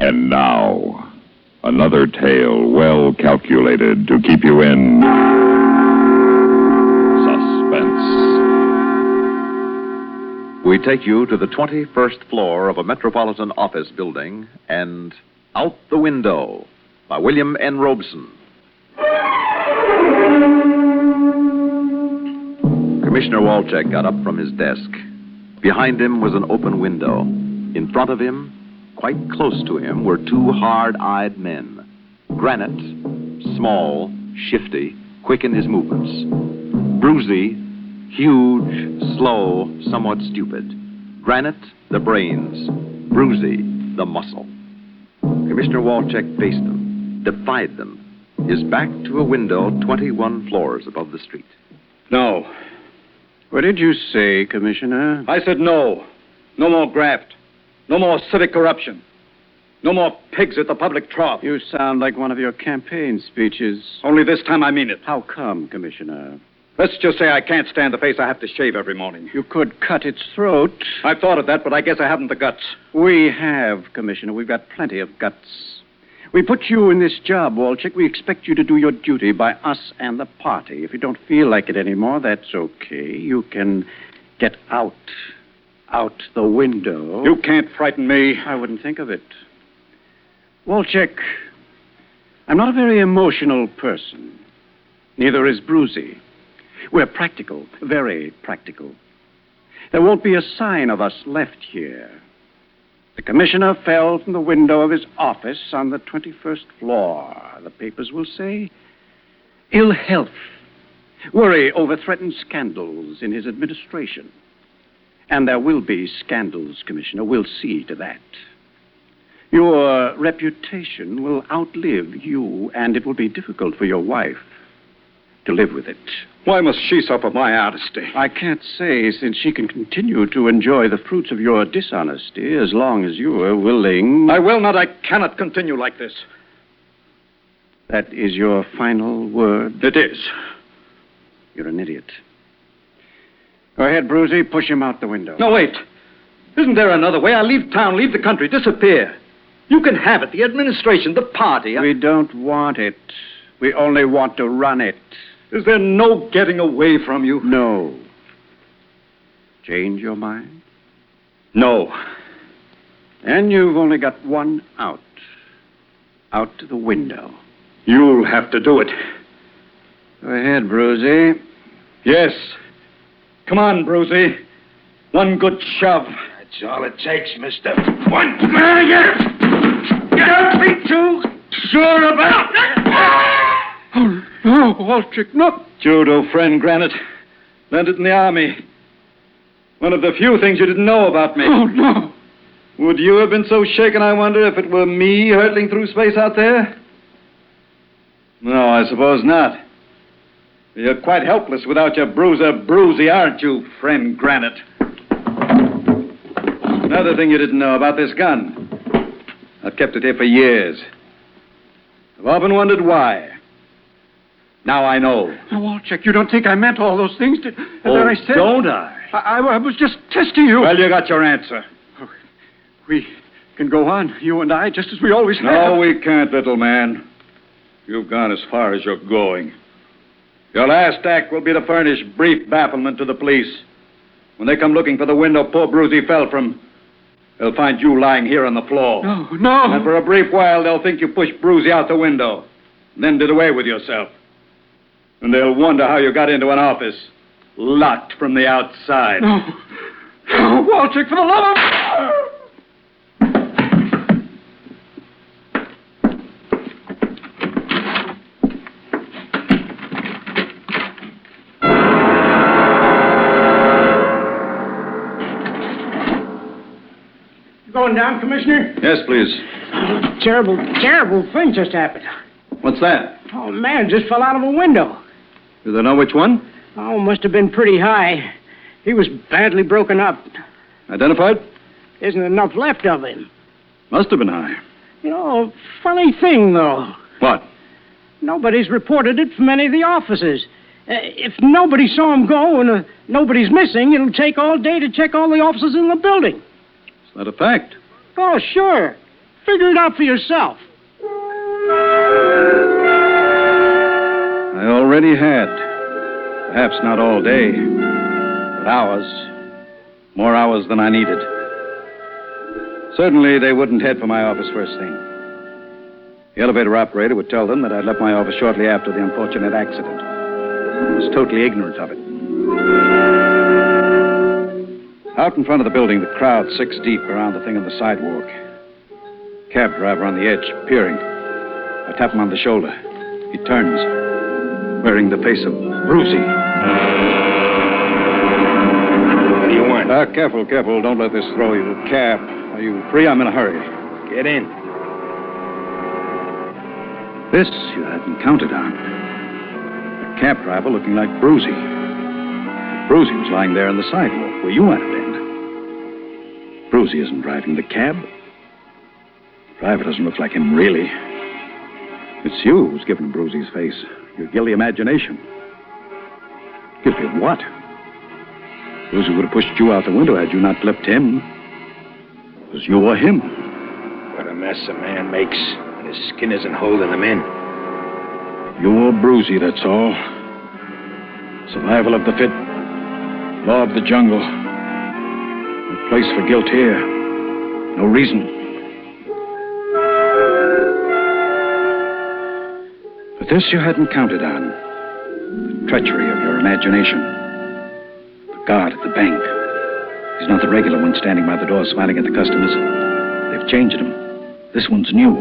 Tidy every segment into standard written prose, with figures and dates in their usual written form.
And now, another tale well calculated to keep you in suspense. We take you to the 21st floor of a metropolitan office building and Out the Window by William N. Robeson. Commissioner Walczak got up from his desk. Behind him was an open window. In front of him, quite close to him, were two hard-eyed men. Granite, small, shifty, quick in his movements. Bruzy, huge, slow, somewhat stupid. Granite, the brains. Bruzy, the muscle. Commissioner Walczak faced them, defied them, his back to a window 21 floors above the street. No. What did you say, Commissioner? I said no. No more graft. No more civic corruption. No more pigs at the public trough. You sound like one of your campaign speeches. Only this time I mean it. How come, Commissioner? Let's just say I can't stand the face I have to shave every morning. You could cut its throat. I've thought of that, but I guess I haven't the guts. We have, Commissioner. We've got plenty of guts. We put you in this job, Walczak. We expect you to do your duty by us and the party. If you don't feel like it anymore, that's okay. You can get out the window. You can't frighten me. I wouldn't think of it. Walczak, I'm not a very emotional person. Neither is Bruzy. We're practical, very practical. There won't be a sign of us left here. The commissioner fell from the window of his office on the 21st floor. The papers will say ill health, worry over threatened scandals in his administration. And there will be scandals, Commissioner. We'll see to that. Your reputation will outlive you, and it will be difficult for your wife to live with it. Why must she suffer my honesty? I can't say, since she can continue to enjoy the fruits of your dishonesty as long as you are willing. I will not. I cannot continue like this. That is your final word? It is. You're an idiot. Go ahead, Bruzy. Push him out the window. No, wait. Isn't there another way? I'll leave town, leave the country, disappear. You can have it, the administration, the party. We don't want it. We only want to run it. Is there no getting away from you? No. Change your mind? No. And you've only got one out. Out to the window. You'll have to do it. Go ahead, Bruzy. Yes. Come on, Bruzy. One good shove. That's all it takes, mister. One. Don't be too sure about it. Oh, no, Walczak, no. Judo friend, Granite. Learned it in the army. One of the few things you didn't know about me. Oh, no. Would you have been so shaken, I wonder, if it were me hurtling through space out there? No, I suppose not. You're quite helpless without your bruiser, Bruzy, aren't you, friend Granite? Another thing you didn't know about this gun. I've kept it here for years. I've often wondered why. Now I know. Now, Walczak, you don't think I meant all those things? I said, don't I? I was just testing you. Well, you got your answer. Oh, we can go on, you and I, just as we always have. No, we can't, little man. You've gone as far as you're going. Your last act will be to furnish brief bafflement to the police. When they come looking for the window poor Bruzy fell from, they'll find you lying here on the floor. No. And for a brief while, they'll think you pushed Bruzy out the window, then did away with yourself. And they'll wonder how you got into an office, locked from the outside. No, Walczak, for the love of... Going down, Commissioner? Yes, please. Terrible thing just happened. What's that? Oh, man just fell out of a window. Do they know which one? Oh, must have been pretty high. He was badly broken up. Identified? Isn't enough left of him. Must have been high. You know, funny thing, though. What? Nobody's reported it from any of the offices. If nobody saw him go and nobody's missing, it'll take all day to check all the offices in the building. Is that a fact? Oh, sure. Figure it out for yourself. I already had. Perhaps not all day, but hours. More hours than I needed. Certainly, they wouldn't head for my office first thing. The elevator operator would tell them that I'd left my office shortly after the unfortunate accident. I was totally ignorant of it. Out in front of the building, the crowd 6 deep around the thing on the sidewalk. Cab driver on the edge, peering. I tap him on the shoulder. He turns, wearing the face of Brucey. What do you want? Careful. Don't let this throw you. Cab, are you free? I'm in a hurry. Get in. This you hadn't counted on. A cab driver looking like Brucey. Brucey was lying there on the sidewalk where you had been. Brucey isn't driving the cab. The driver doesn't look like him, really. It's you who's given Brucey's face. Your guilty imagination. Guilty of what? Brucey would have pushed you out the window had you not flipped him. It was you or him. What a mess a man makes when his skin isn't holding him in. You or Brucey, that's all. Survival of the fit. Law of the jungle. No place for guilt here. No reason. But this you hadn't counted on. The treachery of your imagination. The guard at the bank. He's not the regular one standing by the door smiling at the customers. They've changed him. This one's new.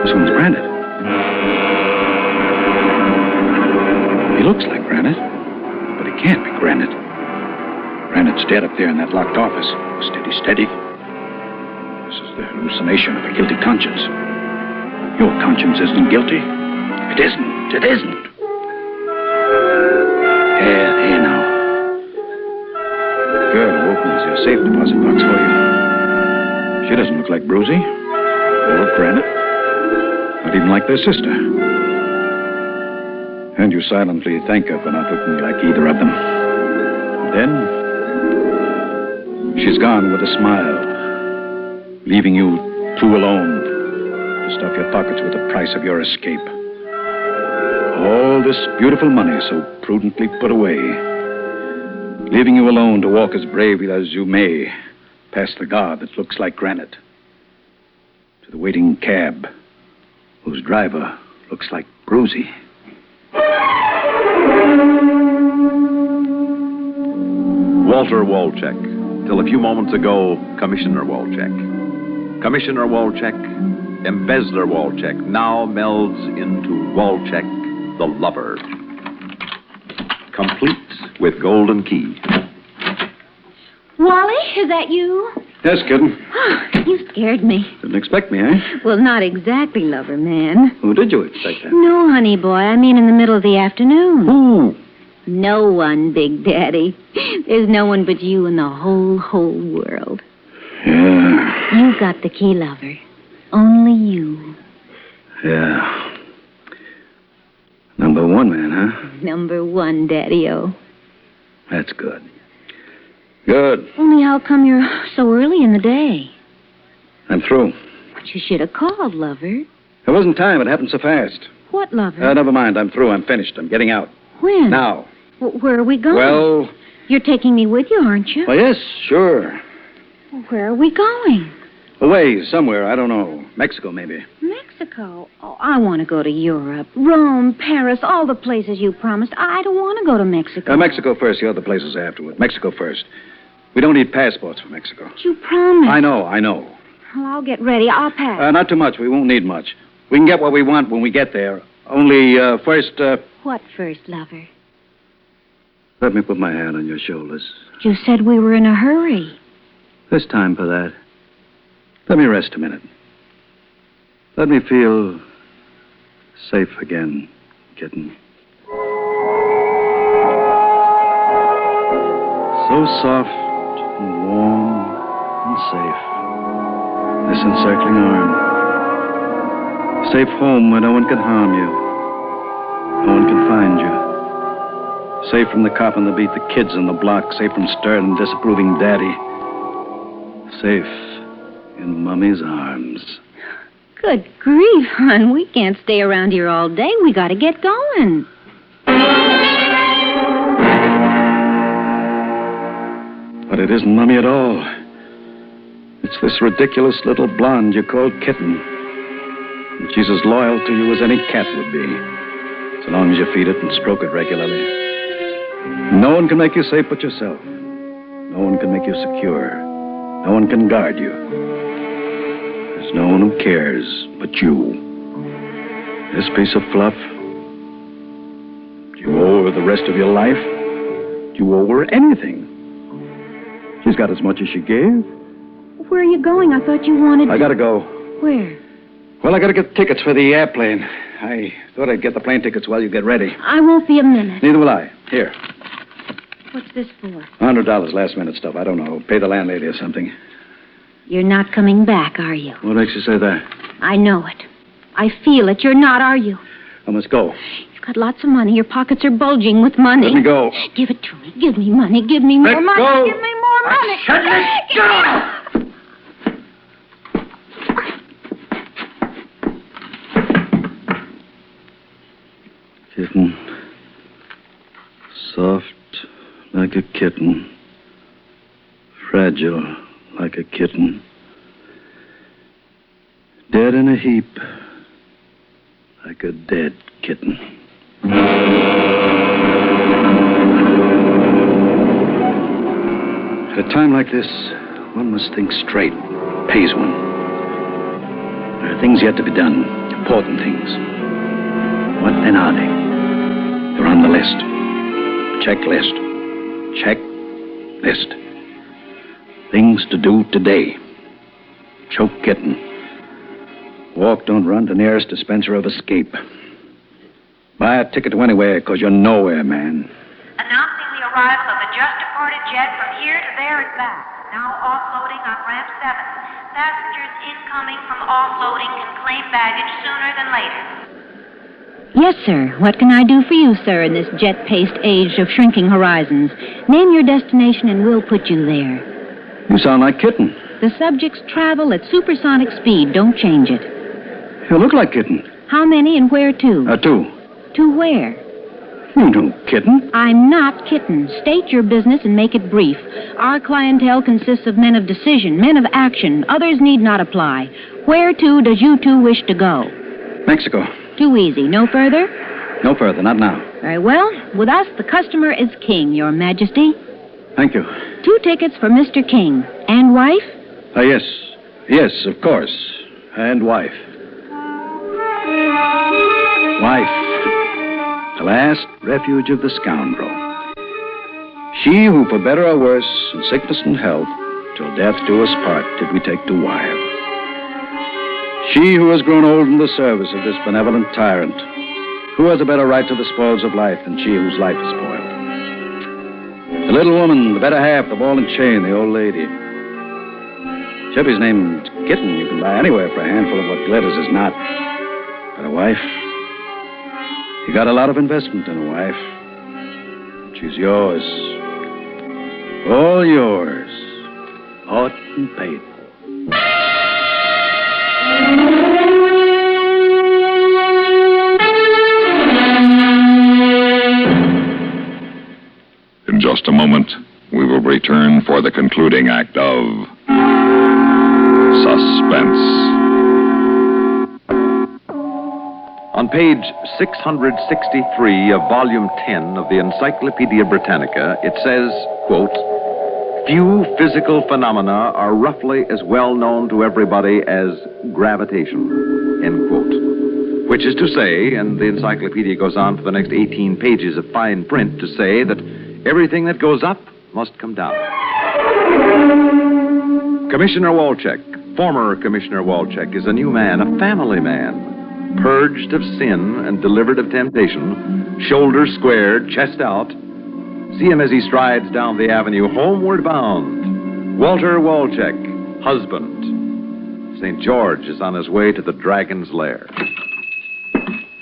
This one's Granite. He looks like Granite, but he can't be Granite. Granite's dead up there in that locked office. Steady. This is the hallucination of a guilty conscience. Your conscience isn't guilty. It isn't. Here now. The girl who opens your safe deposit box for you. She doesn't look like Brucey or Granite. Not even like their sister. And you silently thank her for not looking like either of them. Then, she's gone with a smile, leaving you two alone to stuff your pockets with the price of your escape. All this beautiful money so prudently put away, leaving you alone to walk as bravely as you may past the guard that looks like Granite, to the waiting cab whose driver looks like Brucey. Walter Wolchek. Till a few moments ago, Commissioner Wolchek. Commissioner Wolchek, Embezzler Wolchek, now melds into Wolchek the Lover. Complete with golden key. Wally, is that you? Yes, kitten. Oh, you scared me. Didn't expect me, eh? Well, not exactly, lover man. Who did you expect then? No, honey boy. I mean in the middle of the afternoon. Who? No one, Big Daddy. There's no one but you in the whole world. Yeah. You got the key, lover. Only you. Yeah. Number one man, huh? Number one, Daddy-o. That's good. Good. Only how come you're so early in the day? I'm through. But you should have called, lover. There wasn't time. It happened so fast. What, lover? Never mind. I'm through. I'm finished. I'm getting out. When? Now. Where are we going? Well... You're taking me with you, aren't you? Well, yes, sure. Where are we going? Away, somewhere. I don't know. Mexico, maybe. Mexico? Oh, I want to go to Europe. Rome, Paris, all the places you promised. I don't want to go to Mexico. Mexico first, the other places afterward. Mexico first. We don't need passports for Mexico. But you promised. I know. Well, I'll get ready. I'll pack. Not too much. We won't need much. We can get what we want when we get there. Only, first, What first, lover? Let me put my hand on your shoulders. You said we were in a hurry. There's time for that. Let me rest a minute. Let me feel safe again, kitten. So soft and warm and safe. This encircling arm. Safe home where no one can harm you. No one can find you. Safe from the cop on the beat, the kids on the block. Safe from stern and disapproving daddy. Safe in Mummy's arms. Good grief, hon. We can't stay around here all day. We got to get going. But it isn't Mummy at all. It's this ridiculous little blonde you call Kitten. And she's as loyal to you as any cat would be, so long as you feed it and stroke it regularly. No one can make you safe but yourself. No one can make you secure. No one can guard you. There's no one who cares but you. This piece of fluff, do you owe her the rest of your life? Do you owe her anything? She's got as much as she gave. Where are you going? I thought you wanted to... I gotta go. Where? Well, I gotta get tickets for the airplane. I thought I'd get the plane tickets while you get ready. I won't be a minute. Neither will I. Here. What's this for? $100 last-minute stuff. I don't know. Pay the landlady or something. You're not coming back, are you? What makes you say that? I know it. I feel it. You're not, are you? I must go. You've got lots of money. Your pockets are bulging with money. Let me go. Give it to me. Give me money. Give me more money. Go. Give me more money. Let go. Kitten. Soft like a kitten. Fragile like a kitten. Dead in a heap like a dead kitten. At a time like this, one must think straight. Pays one. There are things yet to be done. Important things. What then are they? They're on the list. Checklist. Checklist. Things to do today. Choke kitten. Walk, don't run to nearest dispenser of escape. Buy a ticket to anywhere, because you're nowhere, man. Announcing the arrival of a just-departed jet from here to there and back. Now offloading on ramp 7. Passengers incoming from offloading can claim baggage sooner than later. Yes, sir. What can I do for you, sir, in this jet-paced age of shrinking horizons? Name your destination and we'll put you there. You sound like Kitten. The subjects travel at supersonic speed. Don't change it. You look like Kitten. How many and where to? 2. To where? You know Kitten. I'm not Kitten. State your business and make it brief. Our clientele consists of men of decision, men of action. Others need not apply. Where to does you two wish to go? Mexico. Too easy. No further? No further, not now. Very well. With us, the customer is king, Your Majesty. Thank you. 2 tickets for Mr. King. And wife? Yes. Yes, of course. And wife. Wife. The last refuge of the scoundrel. She who, for better or worse, in sickness and health, till death do us part, did we take to wife. She who has grown old in the service of this benevolent tyrant, who has a better right to the spoils of life than she whose life is spoiled. The little woman, the better half, the ball and chain, the old lady. Chippy's named Kitten you can buy anywhere for a handful of what glitters is not. But a wife, you got a lot of investment in a wife. She's yours. All yours. Bought and paid. In just a moment, we will return for the concluding act of Suspense. On page 663 of volume 10 of the Encyclopedia Britannica, it says, quote, "Few physical phenomena are roughly as well known to everybody as gravitation," end quote. Which is to say, and the encyclopedia goes on for the next 18 pages of fine print to say that everything that goes up must come down. Commissioner Walczek, former Commissioner Walczek, is a new man, a family man. Purged of sin and delivered of temptation, shoulders squared, chest out. See him as he strides down the avenue, homeward bound. Walter Walczek, husband. St. George is on his way to the dragon's lair.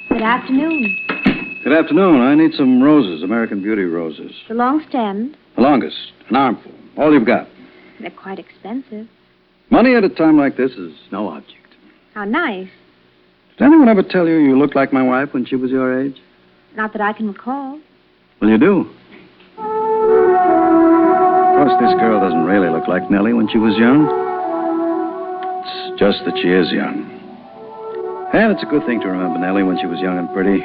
Good afternoon. Good afternoon. I need some roses, American Beauty roses. The long stemmed. The longest, an armful. All you've got. They're quite expensive. Money at a time like this is no object. How nice. Did anyone ever tell you you looked like my wife when she was your age? Not that I can recall. Well, you do. Of course, this girl doesn't really look like Nellie when she was young. It's just that she is young. And it's a good thing to remember Nellie when she was young and pretty.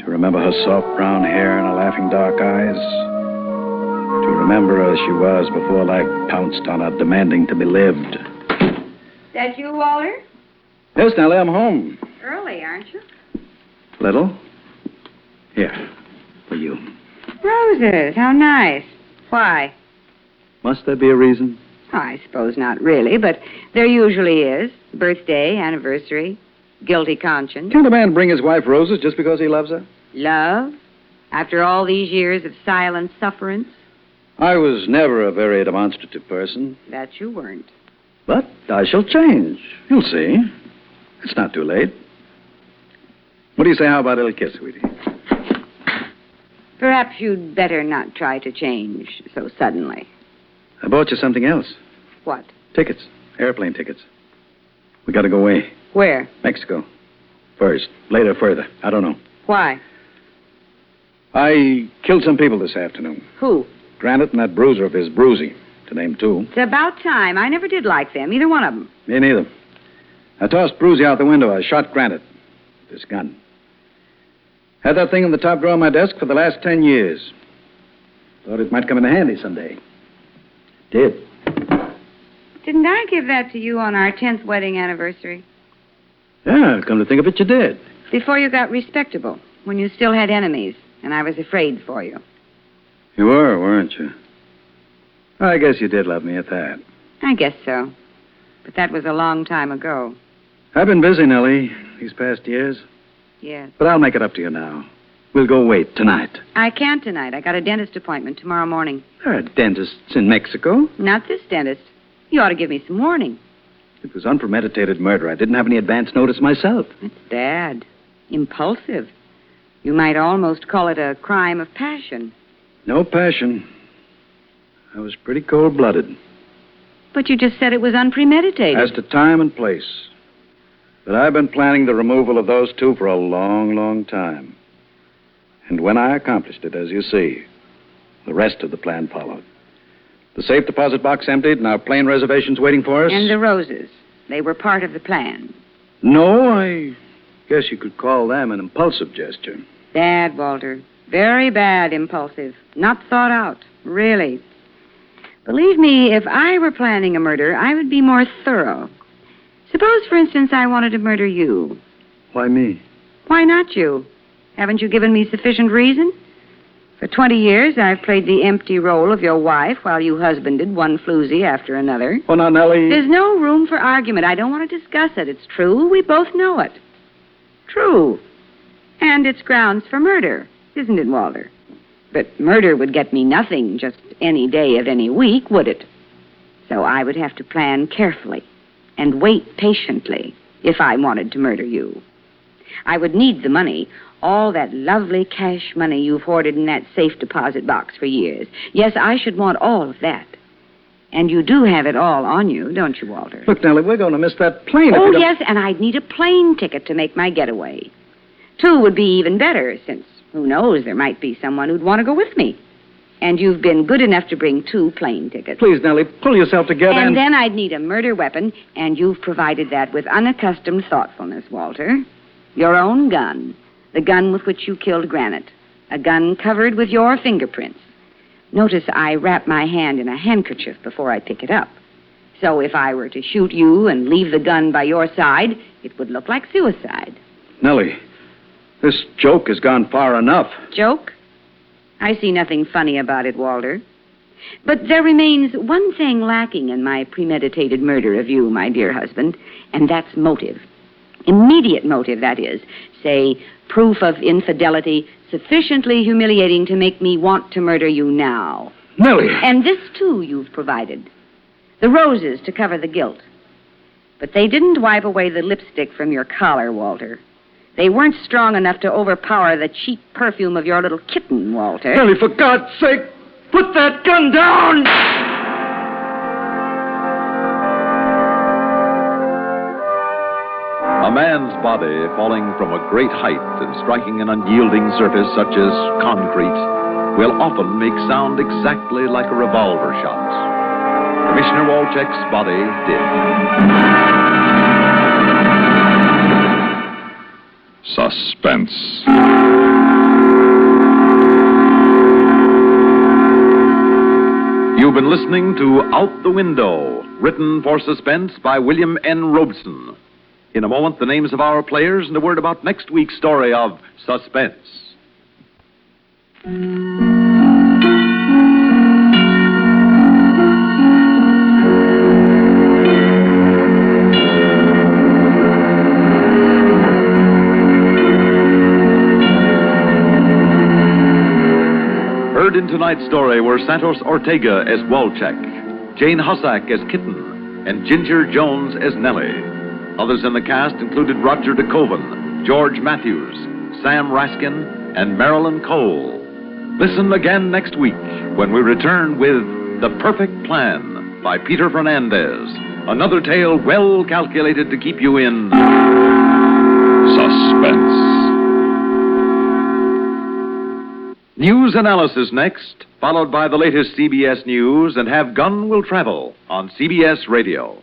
To remember her soft brown hair and her laughing dark eyes. To remember her as she was before life pounced on her, demanding to be lived. That you, Walter? Yes, Nellie, I'm home. Early, aren't you? Little. Here, for you. Roses, how nice. Why? Must there be a reason? Oh, I suppose not really, but there usually is. Birthday, anniversary, guilty conscience. Can't a man bring his wife roses just because he loves her? Love? After all these years of silent sufferance? I was never a very demonstrative person. That you weren't. But I shall change. You'll see. It's not too late. What do you say, how about a little kiss, sweetie? Perhaps you'd better not try to change so suddenly. I bought you something else. What? Tickets. Airplane tickets. We gotta go away. Where? Mexico. First. Later, further. I don't know. Why? I killed some people this afternoon. Who? Granite and that bruiser of his, Brucey, to name two. It's about time. I never did like them, either one of them. Me neither. I tossed Brucey out the window. I shot Granite with this gun. Had that thing in the top drawer of my desk for the last 10 years. Thought it might come in handy someday. Did. Didn't I give that to you on our 10th wedding anniversary? Yeah, come to think of it, you did. Before you got respectable, when you still had enemies, and I was afraid for you. You were, weren't you? I guess you did love me at that. I guess so. But that was a long time ago. I've been busy, Nellie, these past years. Yes. But I'll make it up to you now. We'll go wait tonight. I can't tonight. I got a dentist appointment tomorrow morning. There are dentists in Mexico. Not this dentist. You ought to give me some warning. It was unpremeditated murder. I didn't have any advance notice myself. That's bad. Impulsive. You might almost call it a crime of passion. No passion. I was pretty cold-blooded. But you just said it was unpremeditated. As to time and place. But I've been planning the removal of those two for a long, long time. And when I accomplished it, as you see, the rest of the plan followed. The safe deposit box emptied and our plane reservations waiting for us. And the roses. They were part of the plan. No, I guess you could call them an impulsive gesture. Bad, Walter. Very bad impulsive. Not thought out. Really. Believe me, if I were planning a murder, I would be more thorough. Suppose, for instance, I wanted to murder you. Why me? Why not you? Haven't you given me sufficient reason? For 20 years, I've played the empty role of your wife while you husbanded one floozy after another. Oh, now, Nellie... There's no room for argument. I don't want to discuss it. It's true. We both know it. True. And it's grounds for murder, isn't it, Walter? But murder would get me nothing just any day of any week, would it? So I would have to plan carefully and wait patiently if I wanted to murder you. I would need the money, all that lovely cash money you've hoarded in that safe deposit box for years. Yes, I should want all of that. And you do have it all on you, don't you, Walter? Look, Nellie, we're going to miss that plane. Oh, yes, and I'd need a plane ticket to make my getaway. 2 would be even better, since, who knows, there might be someone who'd want to go with me. And you've been good enough to bring 2 plane tickets. Please, Nellie, pull yourself together and then I'd need a murder weapon, and you've provided that with unaccustomed thoughtfulness, Walter. Your own gun. The gun with which you killed Granite. A gun covered with your fingerprints. Notice I wrap my hand in a handkerchief before I pick it up. So if I were to shoot you and leave the gun by your side, it would look like suicide. Nellie, this joke has gone far enough. Joke? I see nothing funny about it, Walter. But there remains one thing lacking in my premeditated murder of you, my dear husband, and that's motive. Immediate motive, that is. Say, proof of infidelity sufficiently humiliating to make me want to murder you now. Nellie! And this, too, you've provided. The roses to cover the guilt. But they didn't wipe away the lipstick from your collar, Walter. They weren't strong enough to overpower the cheap perfume of your little kitten, Walter. Nellie, for God's sake, put that gun down! man's body falling from a great height and striking an unyielding surface such as concrete will often make sound exactly like a revolver shot. Commissioner Walczek's body did. Suspense. You've been listening to Out the Window, written for Suspense by William N. Robeson. In a moment, the names of our players and a word about next week's story of Suspense. Heard in tonight's story were Santos Ortega as Walczek, Jane Hussack as Kitten, and Ginger Jones as Nellie. Others in the cast included Roger DeKoven, George Matthews, Sam Raskin, and Marilyn Cole. Listen again next week when we return with The Perfect Plan by Peter Fernandez, another tale well calculated to keep you in suspense. News analysis next, followed by the latest CBS news, and Have Gun Will Travel on CBS Radio.